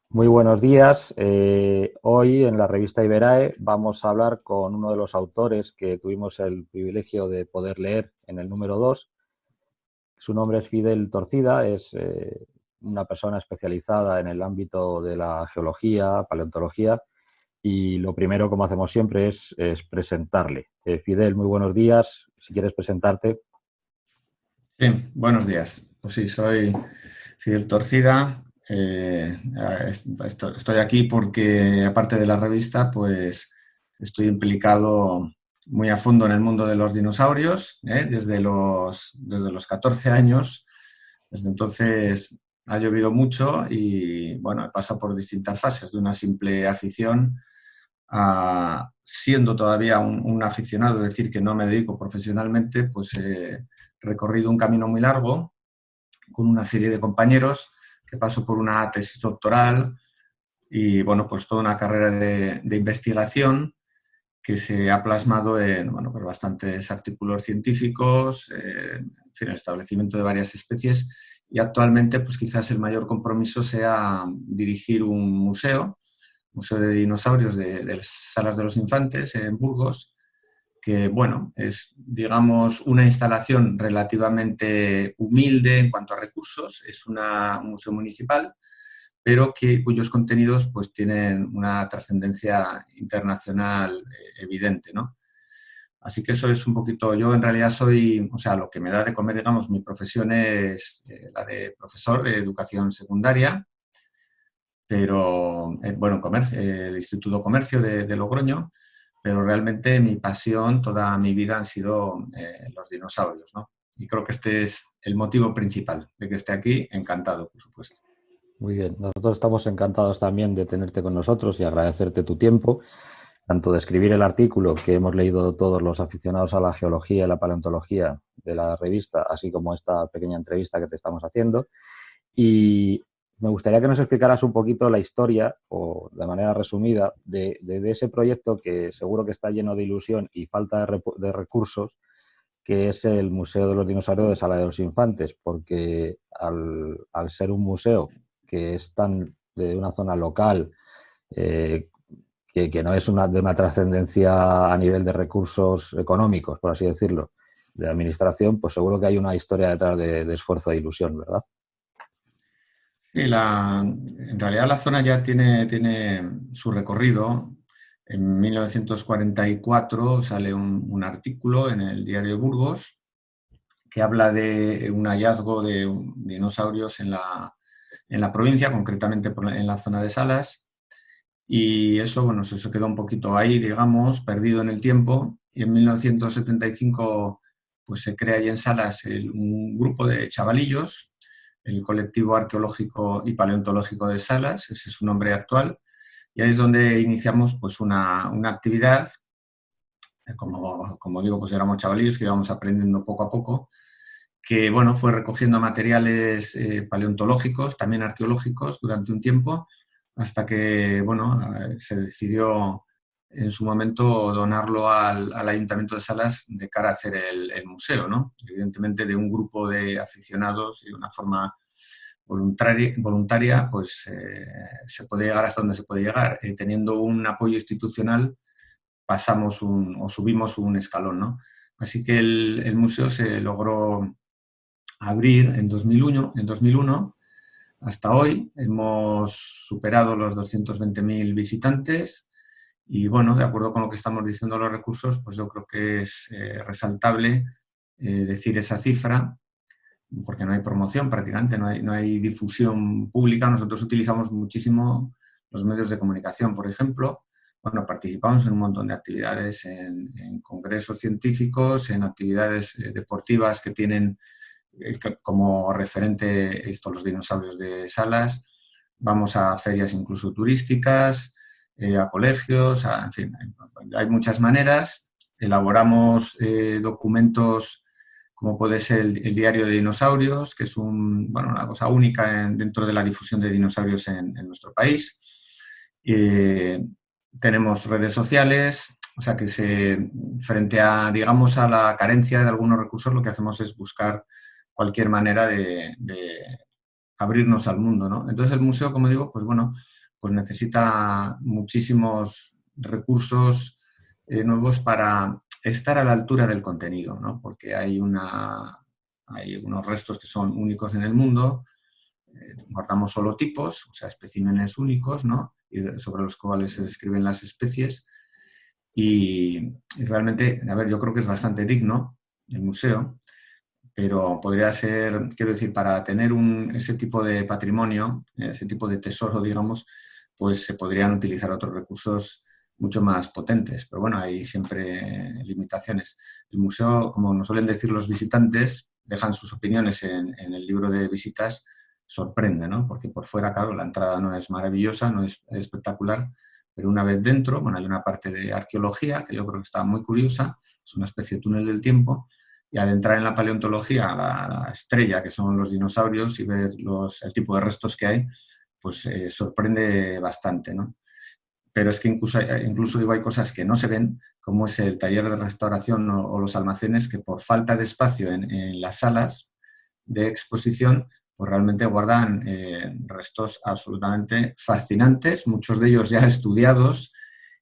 Muy buenos días. Hoy en la revista Iberae vamos a hablar en la revista Iberae vamos a hablar con uno de los autores que tuvimos el privilegio de poder leer en el número 2. Su nombre es Fidel Torcida, es una persona especializada en el ámbito de la geología, paleontología, y lo primero, como hacemos siempre, es presentarle. Fidel, muy buenos días. Si quieres presentarte. Sí, buenos días. Pues sí, soy Fidel Torcida. Estoy aquí porque, aparte de la revista, pues estoy implicado muy a fondo en el mundo de los dinosaurios, desde los 14 años. Desde entonces ha llovido mucho y, bueno, he pasado por distintas fases, de una simple afición a, siendo todavía un aficionado, es decir, que no me dedico profesionalmente, pues he recorrido un camino muy largo con una serie de compañeros que pasó por una tesis doctoral y, bueno, pues toda una carrera de investigación que se ha plasmado en, bueno, pues bastantes artículos científicos, en fin, el establecimiento de varias especies, y actualmente pues quizás el mayor compromiso sea dirigir un museo de dinosaurios de las Salas de los Infantes en Burgos, que, bueno, es, digamos, una instalación relativamente humilde en cuanto a recursos. Es un museo municipal, pero cuyos contenidos pues tienen una trascendencia internacional evidente, ¿no? Así que eso es un poquito, yo en realidad soy, o sea, lo que me da de comer, digamos, mi profesión es la de profesor de educación secundaria, pero, bueno, en comercio, el Instituto Comercio de Logroño, pero realmente mi pasión toda mi vida han sido los dinosaurios, ¿no? Y creo que este es el motivo principal de que esté aquí, encantado, por supuesto. Muy bien, nosotros estamos encantados también de tenerte con nosotros y agradecerte tu tiempo, tanto de escribir el artículo que hemos leído todos los aficionados a la geología y la paleontología de la revista, así como esta pequeña entrevista que te estamos haciendo. Y me gustaría que nos explicaras un poquito la historia, o de manera resumida, de ese proyecto que seguro que está lleno de ilusión y falta de recursos, que es el Museo de los Dinosaurios de Sala de los Infantes, porque al ser un museo que es tan de una zona local, eh, que no es de una trascendencia a nivel de recursos económicos, por así decirlo, de administración, pues seguro que hay una historia detrás de esfuerzo e ilusión, ¿verdad? Sí, en realidad la zona ya tiene su recorrido. En 1944 sale un artículo en el diario de Burgos que habla de un hallazgo de dinosaurios en la provincia, concretamente en la zona de Salas, y eso, bueno, eso quedó un poquito ahí, digamos, perdido en el tiempo, y en 1975 pues se crea ahí en Salas un grupo de chavalillos, el Colectivo Arqueológico y Paleontológico de Salas, ese es su nombre actual, y ahí es donde iniciamos pues una actividad, como digo, pues éramos chavalillos que íbamos aprendiendo poco a poco, que, bueno, fue recogiendo materiales paleontológicos, también arqueológicos, durante un tiempo, hasta que, bueno, se decidió en su momento donarlo al Ayuntamiento de Salas de cara a hacer el museo, ¿no? Evidentemente, de un grupo de aficionados y de una forma voluntaria, pues se puede llegar hasta donde se puede llegar. Teniendo un apoyo institucional, o subimos un escalón, ¿no? Así que el museo se logró abrir en 2001. Hasta hoy hemos superado los 220.000 visitantes y, bueno, de acuerdo con lo que estamos diciendo los recursos, pues yo creo que es resaltable decir esa cifra, porque no hay promoción prácticamente, no hay difusión pública. Nosotros utilizamos muchísimo los medios de comunicación, por ejemplo. Bueno, participamos en un montón de actividades, en congresos científicos, en actividades deportivas que tienen como referente los dinosaurios de Salas. Vamos a ferias incluso turísticas, a colegios, en fin, hay muchas maneras. Elaboramos documentos como puede ser el Diario de Dinosaurios, que es una cosa única dentro de la difusión de dinosaurios en nuestro país. Tenemos redes sociales, o sea que frente a, digamos, a la carencia de algunos recursos, lo que hacemos es buscar cualquier manera abrirnos al mundo, ¿no? Entonces el museo, como digo, pues bueno, pues necesita muchísimos recursos nuevos para estar a la altura del contenido, ¿no? Porque hay unos restos que son únicos en el mundo, guardamos holotipos, o sea, especímenes únicos, ¿no? Y sobre los cuales se describen las especies. Y realmente, a ver, yo creo que es bastante digno el museo, pero podría ser, quiero decir, para tener ese tipo de patrimonio, ese tipo de tesoro, digamos, pues se podrían utilizar otros recursos mucho más potentes. Pero bueno, hay siempre limitaciones. El museo, como nos suelen decir los visitantes, dejan sus opiniones en el libro de visitas, sorprende, ¿no? Porque por fuera, claro, la entrada no es maravillosa, no es espectacular, pero una vez dentro, bueno, hay una parte de arqueología que yo creo que está muy curiosa, es una especie de túnel del tiempo, y al entrar en la paleontología, la estrella, que son los dinosaurios, y ver el tipo de restos que hay, pues sorprende bastante, ¿no? Pero es que incluso digo, hay cosas que no se ven, como es el taller de restauración o los almacenes, que por falta de espacio en las salas de exposición, pues realmente guardan restos absolutamente fascinantes, muchos de ellos ya estudiados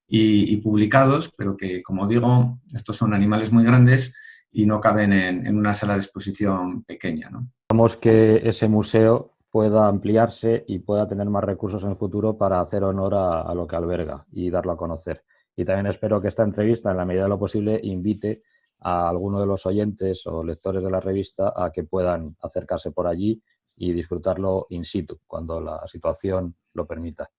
y publicados, pero que, como digo, estos son animales muy grandes y no caben en una sala de exposición pequeña, ¿no? Esperamos que ese museo pueda ampliarse y pueda tener más recursos en el futuro para hacer honor a lo que alberga y darlo a conocer. Y también espero que esta entrevista, en la medida de lo posible, invite a alguno de los oyentes o lectores de la revista a que puedan acercarse por allí y disfrutarlo in situ, cuando la situación lo permita.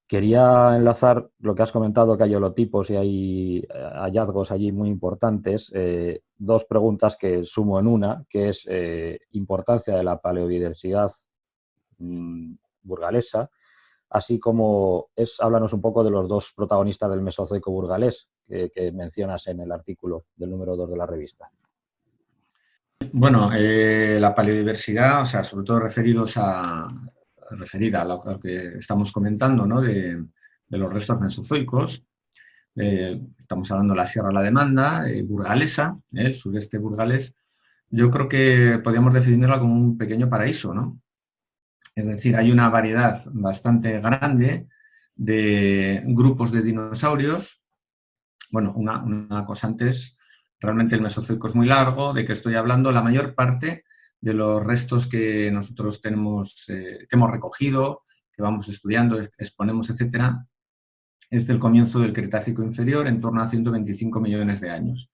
Quería enlazar lo que has comentado, que hay holotipos y hay hallazgos allí muy importantes. Dos preguntas que sumo en una, que es importancia de la paleobiodiversidad burgalesa, así como háblanos un poco de los dos protagonistas del Mesozoico burgalés que mencionas en el artículo del número 2 de la revista. Bueno, la paleodiversidad, o sea, sobre todo referida a lo que estamos comentando, ¿no? De los restos mesozoicos. Estamos hablando de la Sierra de la Demanda, burgalesa, el sureste burgalés. Yo creo que podríamos definirla como un pequeño paraíso, ¿no? Es decir, hay una variedad bastante grande de grupos de dinosaurios. Bueno, una cosa antes, realmente el Mesozoico es muy largo, ¿de qué estoy hablando? La mayor parte de los restos que nosotros tenemos, que hemos recogido, que vamos estudiando, exponemos, etcétera, es del comienzo del Cretácico inferior, en torno a 125 millones de años.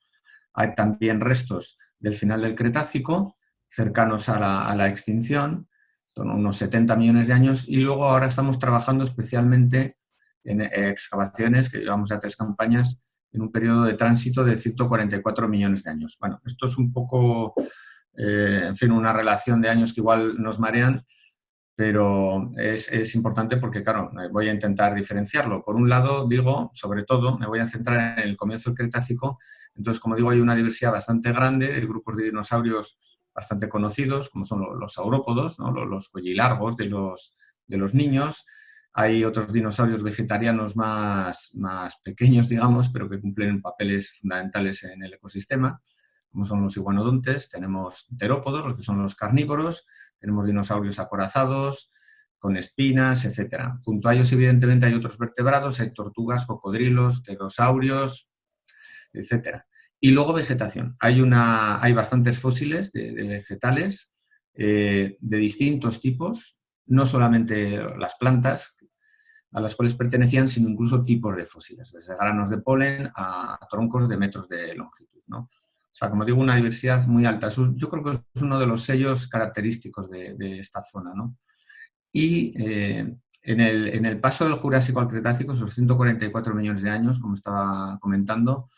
Hay también restos del final del Cretácico, cercanos a la extinción, son unos 70 millones de años, y luego ahora estamos trabajando especialmente en excavaciones, que llevamos ya 3 campañas, en un periodo de tránsito de 144 millones de años. Bueno, esto es un poco, en fin, una relación de años que igual nos marean, pero es importante porque, claro, voy a intentar diferenciarlo. Por un lado, digo, sobre todo, me voy a centrar en el comienzo del Cretácico. Entonces, como digo, hay una diversidad bastante grande de grupos de dinosaurios bastante conocidos, como son los saurópodos, ¿no? Los cuellilargos de los niños. Hay otros dinosaurios vegetarianos más pequeños, digamos, pero que cumplen papeles fundamentales en el ecosistema, como son los iguanodontes. Tenemos terópodos, los que son los carnívoros. Tenemos dinosaurios acorazados, con espinas, etc. Junto a ellos, evidentemente, hay otros vertebrados, hay tortugas, cocodrilos, pterosaurios, etc. Y luego vegetación. Hay bastantes fósiles de vegetales de distintos tipos, no solamente las plantas a las cuales pertenecían, sino incluso tipos de fósiles, desde granos de polen a troncos de metros de longitud, ¿no? O sea, como digo, una diversidad muy alta. Yo creo que es uno de los sellos característicos de esta zona, ¿no? Y en el paso del Jurásico al Cretácico, esos 144 millones de años, como estaba comentando,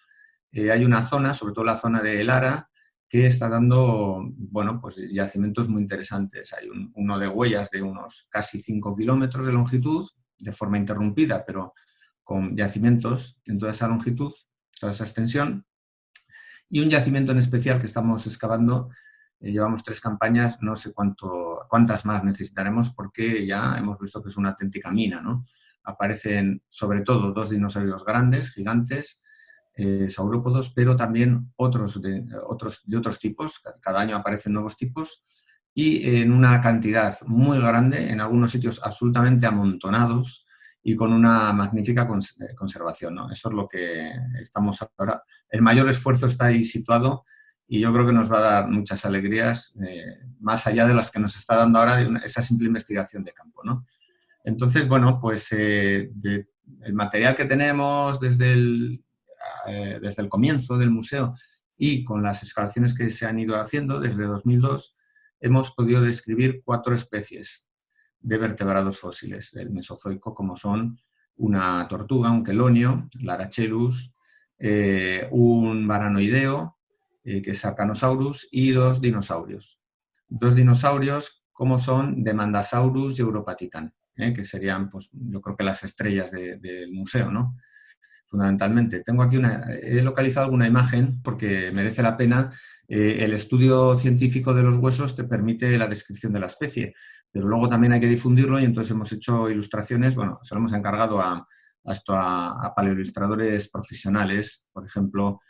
hay una zona, sobre todo la zona de Lara, que está dando, bueno, pues yacimientos muy interesantes. Hay uno de huellas de unos casi 5 kilómetros de longitud, de forma interrumpida, pero con yacimientos en toda esa longitud, toda esa extensión. Y un yacimiento en especial que estamos excavando, llevamos 3 campañas, no sé cuántas más necesitaremos, porque ya hemos visto que es una auténtica mina, ¿no? Aparecen sobre todo 2 dinosaurios grandes, gigantes, saurópodos, pero también otros de otros tipos. Cada año aparecen nuevos tipos, y en una cantidad muy grande, en algunos sitios absolutamente amontonados y con una magnífica conservación, ¿no? Eso es lo que estamos ahora. El mayor esfuerzo está ahí situado y yo creo que nos va a dar muchas alegrías, más allá de las que nos está dando ahora esa simple investigación de campo, ¿no? Entonces, bueno, pues el material que tenemos desde el comienzo del museo y con las excavaciones que se han ido haciendo desde 2002, hemos podido describir 4 especies de vertebrados fósiles del Mesozoico, como son una tortuga, un quelonio, Larachelus, un varanoideo, que es Arcanosaurus, y 2 dinosaurios. 2 dinosaurios como son Demandasaurus y Europatitan, que serían, pues, yo creo que las estrellas del museo, ¿no? Fundamentalmente. He localizado alguna imagen porque merece la pena. El estudio científico de los huesos te permite la descripción de la especie, pero luego también hay que difundirlo y entonces hemos hecho ilustraciones, bueno, se lo hemos encargado a paleoilustradores profesionales, por ejemplo,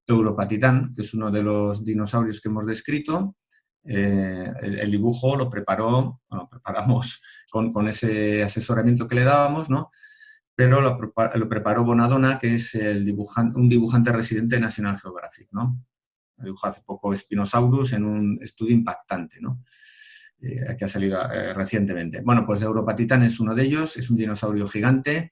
Europatitan, que es uno de los dinosaurios que hemos descrito. El dibujo lo preparamos con ese asesoramiento que le dábamos, ¿no? Pero lo preparó Bonadonna, que es un dibujante residente de National Geographic, ¿no? Dibujó hace poco Spinosaurus en un estudio impactante, ¿no? Que ha salido recientemente. Bueno, pues Europatitan es uno de ellos, es un dinosaurio gigante,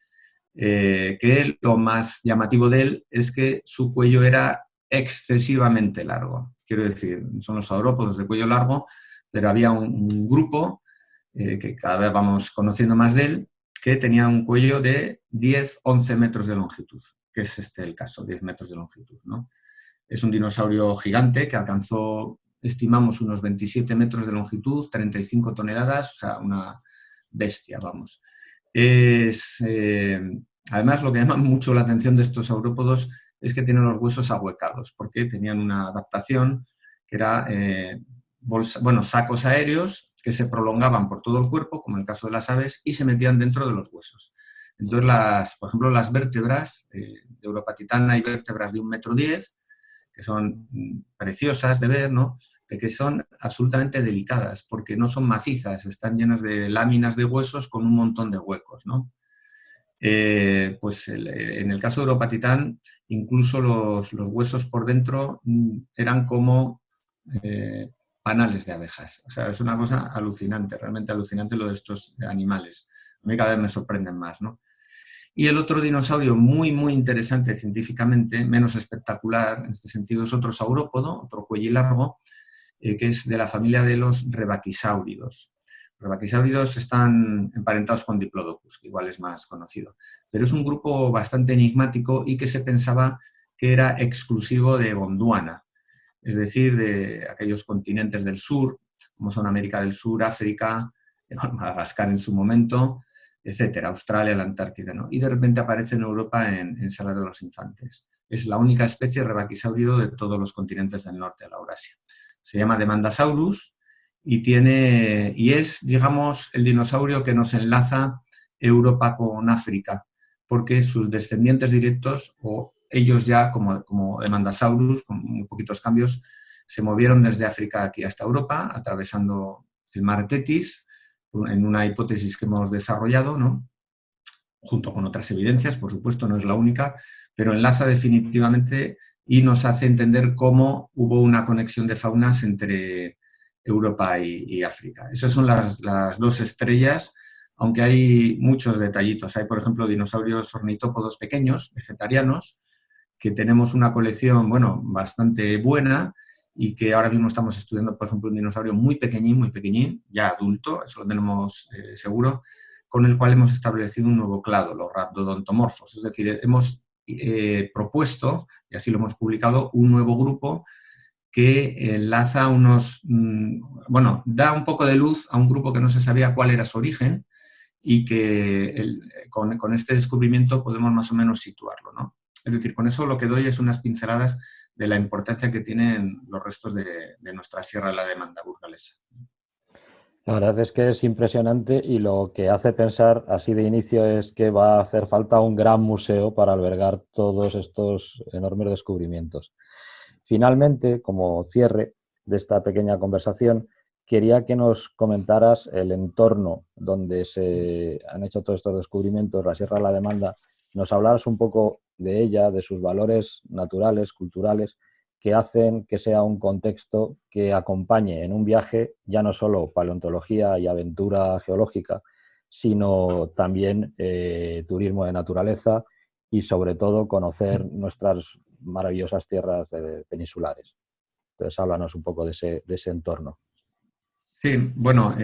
que lo más llamativo de él es que su cuello era excesivamente largo. Quiero decir, son los saurópodos de cuello largo, pero había un grupo, que cada vez vamos conociendo más de él, que tenía un cuello de 10-11 metros de longitud, que es el caso, 10 metros de longitud, ¿no? Es un dinosaurio gigante que alcanzó, estimamos, unos 27 metros de longitud, 35 toneladas, o sea, una bestia, vamos. Además, lo que llama mucho la atención de estos saurópodos es que tienen los huesos ahuecados, porque tenían una adaptación que era sacos aéreos que se prolongaban por todo el cuerpo, como en el caso de las aves, y se metían dentro de los huesos. Entonces, por ejemplo, las vértebras de Europatitan, hay vértebras de 1,10 m, que son preciosas de ver, ¿no? Que son absolutamente delicadas, porque no son macizas, están llenas de láminas de huesos con un montón de huecos, ¿no? En el caso de Europatitan, incluso los huesos por dentro eran como panales de abejas. O sea, es una cosa alucinante, realmente alucinante lo de estos animales. A mí cada vez me sorprenden más, ¿no? Y el otro dinosaurio muy, muy interesante científicamente, menos espectacular en este sentido, es otro saurópodo, otro cuello largo, que es de la familia de los rebaquisáuridos. Los rebaquisáuridos están emparentados con Diplodocus, que igual es más conocido, pero es un grupo bastante enigmático y que se pensaba que era exclusivo de Gondwana, es decir, de aquellos continentes del sur, como son América del Sur, África, Madagascar en su momento, etcétera, Australia, la Antártida, ¿no? Y de repente aparece en Europa en Salar de los Infantes. Es la única especie rebaquisáurido de todos los continentes del norte de la Eurasia. Se llama Demandasaurus y es, digamos, el dinosaurio que nos enlaza Europa con África, porque sus descendientes directos, o ellos ya como Demandasaurus, con muy poquitos cambios, se movieron desde África aquí hasta Europa, atravesando el mar Tetis, en una hipótesis que hemos desarrollado, ¿no? Junto con otras evidencias, por supuesto, no es la única, pero enlaza definitivamente y nos hace entender cómo hubo una conexión de faunas entre Europa y África. Esas son las 2 estrellas, aunque hay muchos detallitos. Hay, por ejemplo, dinosaurios ornitópodos pequeños, vegetarianos, que tenemos una colección, bueno, bastante buena, y que ahora mismo estamos estudiando, por ejemplo, un dinosaurio muy pequeñín, ya adulto, eso lo tenemos seguro, con el cual hemos establecido un nuevo clado, los raptodontomorfos. Es decir, hemos propuesto, y así lo hemos publicado, un nuevo grupo que enlaza da un poco de luz a un grupo que no se sabía cuál era su origen y que con este descubrimiento podemos más o menos situarlo, ¿no? Es decir, con eso lo que doy es unas pinceladas de la importancia que tienen los restos de nuestra sierra de la demanda burgalesa. La verdad es que es impresionante y lo que hace pensar así de inicio es que va a hacer falta un gran museo para albergar todos estos enormes descubrimientos. Finalmente, como cierre de esta pequeña conversación, quería que nos comentaras el entorno donde se han hecho todos estos descubrimientos, la Sierra de la Demanda, nos hablaras un poco de ella, de sus valores naturales, culturales, que hacen que sea un contexto que acompañe en un viaje ya no solo paleontología y aventura geológica, sino también turismo de naturaleza y sobre todo conocer nuestras maravillosas tierras peninsulares. Entonces, háblanos un poco de ese entorno. Sí, bueno,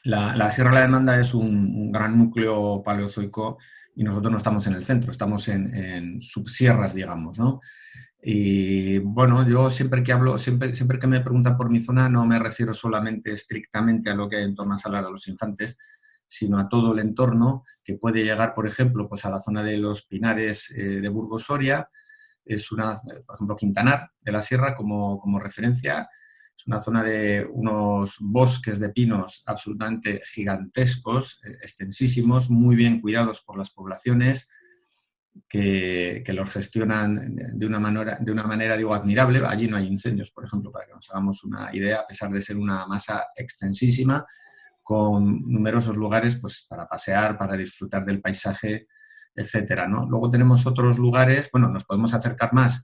la Sierra de la Demanda es un gran núcleo paleozoico y nosotros no estamos en el centro, estamos en subsierras, digamos, ¿no? Y bueno, yo siempre que hablo, siempre que me preguntan por mi zona, no me refiero solamente estrictamente a lo que hay en torno a Salar de los Infantes, sino a todo el entorno que puede llegar, por ejemplo, pues a la zona de los Pinares de Burgos Soria, es una, por ejemplo, Quintanar de la Sierra como referencia. Es una zona de unos bosques de pinos absolutamente gigantescos, extensísimos, muy bien cuidados por las poblaciones, que los gestionan de una manera, digo, admirable. Allí no hay incendios, por ejemplo, para que nos hagamos una idea, a pesar de ser una masa extensísima, con numerosos lugares pues, para pasear, para disfrutar del paisaje, etcétera, ¿no? Luego tenemos otros lugares, bueno, nos podemos acercar más,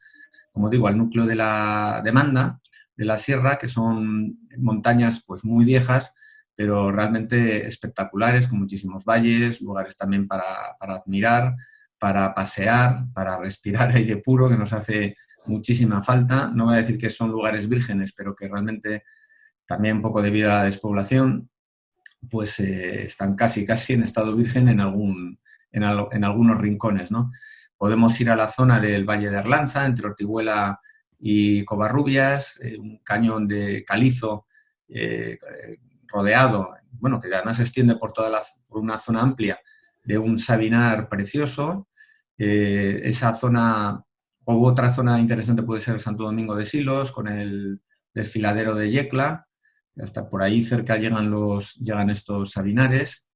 como digo, al núcleo de la demanda, de la sierra, que son montañas pues, muy viejas, pero realmente espectaculares, con muchísimos valles, lugares también para admirar, para pasear, para respirar aire puro, que nos hace muchísima falta. No voy a decir que son lugares vírgenes, pero que realmente también un poco debido a la despoblación, pues están casi en estado virgen en algunos rincones, ¿no? Podemos ir a la zona del Valle de Arlanza, entre Ortiguela y Covarrubias, un cañón de calizo rodeado, bueno, que además se extiende por una zona amplia de un sabinar precioso. Esa zona, o otra zona interesante puede ser Santo Domingo de Silos, con el desfiladero de Yecla. Hasta por ahí cerca llegan estos sabinares.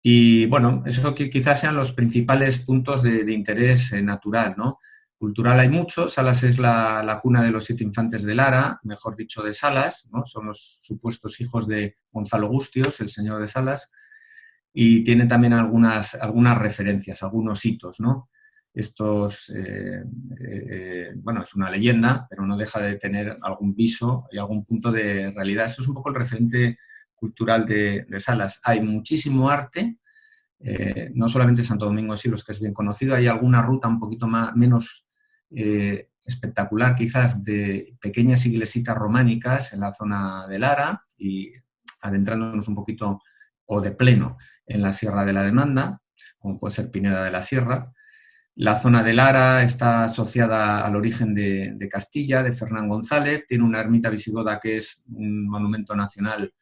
Y bueno, eso que quizás sean los principales puntos de interés natural, ¿no? Cultural hay mucho. Salas es la cuna de los 7 infantes de Lara, mejor dicho, de Salas, ¿no? Son los supuestos hijos de Gonzalo Gustios, el señor de Salas, y tiene también algunas referencias, algunos hitos, ¿no? Estos, bueno, es una leyenda, pero no deja de tener algún viso y algún punto de realidad. Eso es un poco el referente cultural de Salas. Hay muchísimo arte, no solamente Santo Domingo de Silos, que es bien conocido, hay alguna ruta un poquito menos espectacular, quizás, de pequeñas iglesitas románicas en la zona de Lara y adentrándonos un poquito o de pleno en la Sierra de la Demanda, como puede ser Pineda de la Sierra. La zona de Lara está asociada al origen de Castilla, de Fernán González, tiene una ermita visigoda que es un monumento nacional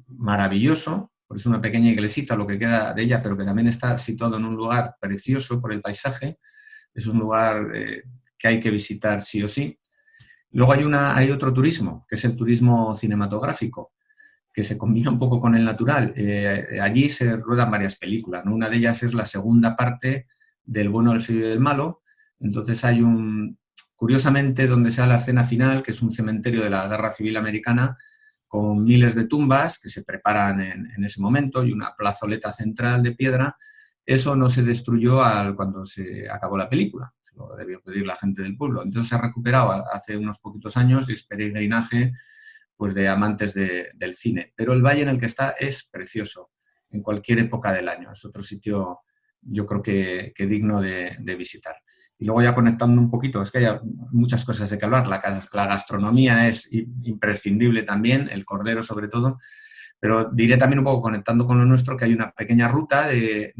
maravilloso, porque es una pequeña iglesita lo que queda de ella, pero que también está situado en un lugar precioso por el paisaje, es un lugar que hay que visitar sí o sí. Luego hay otro turismo, que es el turismo cinematográfico, que se combina un poco con el natural. Allí se ruedan varias películas, ¿no? Una de ellas es la segunda parte del Bueno, el feo y del malo. Entonces hay curiosamente, donde sea la escena final, que es un cementerio de la Guerra Civil Americana, con miles de tumbas que se preparan en ese momento y una plazoleta central de piedra. Eso no se destruyó cuando se acabó la película, se lo debió pedir la gente del pueblo. Entonces se ha recuperado hace unos poquitos años y es peregrinaje pues, de amantes del cine. Pero el valle en el que está es precioso, en cualquier época del año. Es otro sitio, yo creo que digno de visitar. Y luego ya conectando un poquito, es que hay muchas cosas de que hablar. La gastronomía es imprescindible también, el cordero sobre todo, pero diré también un poco conectando con lo nuestro que hay una pequeña ruta de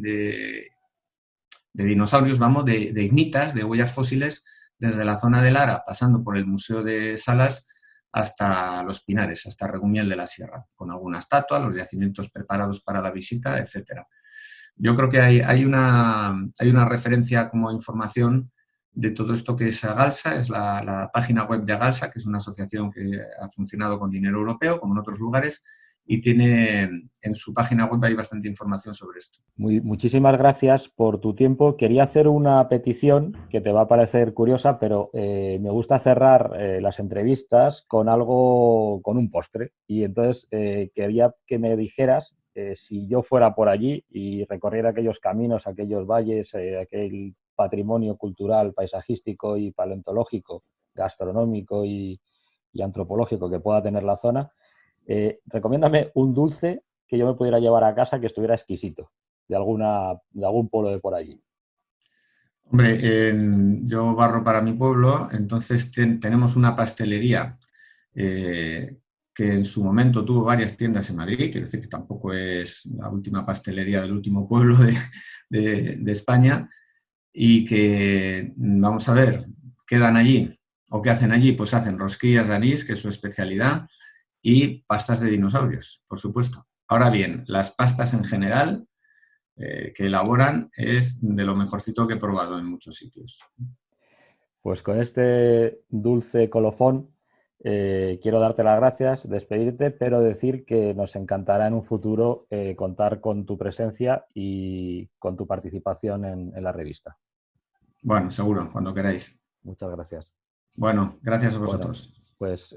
dinosaurios, vamos, de ignitas, de huellas fósiles, desde la zona de Lara, pasando por el Museo de Salas, hasta Los Pinares, hasta Regumiel de la Sierra, con alguna estatua, los yacimientos preparados para la visita, etcétera. Yo creo que hay una referencia como información de todo esto que es Agalsa, es la página web de Agalsa, que es una asociación que ha funcionado con dinero europeo, como en otros lugares, y tiene en su página web hay bastante información sobre esto. Muchísimas gracias por tu tiempo. Quería hacer una petición que te va a parecer curiosa, pero me gusta cerrar las entrevistas con algo, con un postre. Y entonces quería que me dijeras si yo fuera por allí y recorriera aquellos caminos, aquellos valles, aquel patrimonio cultural, paisajístico y paleontológico, gastronómico y antropológico que pueda tener la zona. Recomiéndame un dulce que yo me pudiera llevar a casa que estuviera exquisito, de algún pueblo de por allí. Hombre, yo barro para mi pueblo, entonces tenemos una pastelería que en su momento tuvo varias tiendas en Madrid, quiero decir que tampoco es la última pastelería del último pueblo de España, y que, vamos a ver, ¿qué dan allí? ¿O qué hacen allí? Pues hacen rosquillas de anís, que es su especialidad, y pastas de dinosaurios, por supuesto. Ahora bien, las pastas en general que elaboran es de lo mejorcito que he probado en muchos sitios. Pues con este dulce colofón quiero darte las gracias, despedirte, pero decir que nos encantará en un futuro contar con tu presencia y con tu participación en la revista. Bueno, seguro, cuando queráis. Muchas gracias. Bueno, gracias a Bueno, vosotros. pues